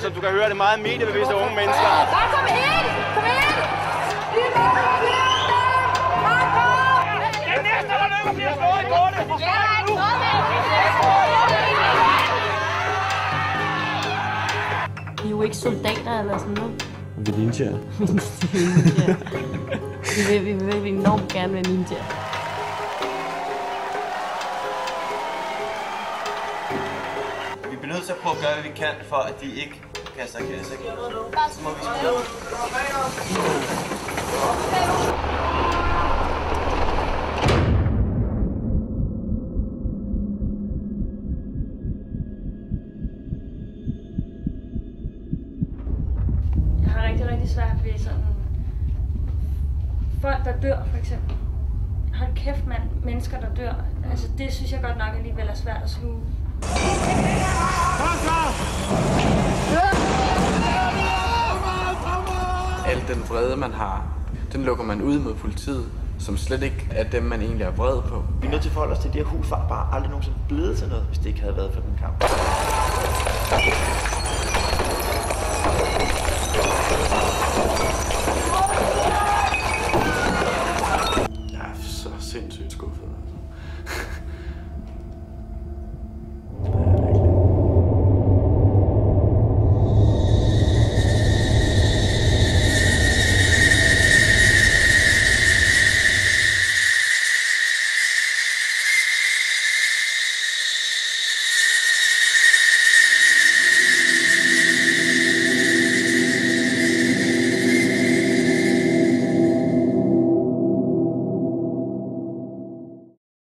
som du kan høre, det er meget mediebevidste unge mennesker. Bare kom ind! Kom ind! Den næste, der løber, bliver slået i kortet! I er jo ikke soldater eller sådan noget. Vi er ninjaer. Vi vil enormt gerne være ninjaer. Vi bliver nødt til at prøve at gøre, hvad vi kan, for at de ikke kaster kasse. Så må vi spille. Jeg har rigtig svært ved sådan folk, der dør, for eksempel. Hold kæft, mand. Mennesker, der dør. Altså, det synes jeg godt nok alligevel er svært at sluge. Al den vrede, man har, den lukker man ud mod politiet, som slet ikke er dem, man egentlig er vred på. Vi er nødt til at forholde os til, at de her hus var bare aldrig nogensinde blevet til noget, hvis det ikke havde været for den kamp.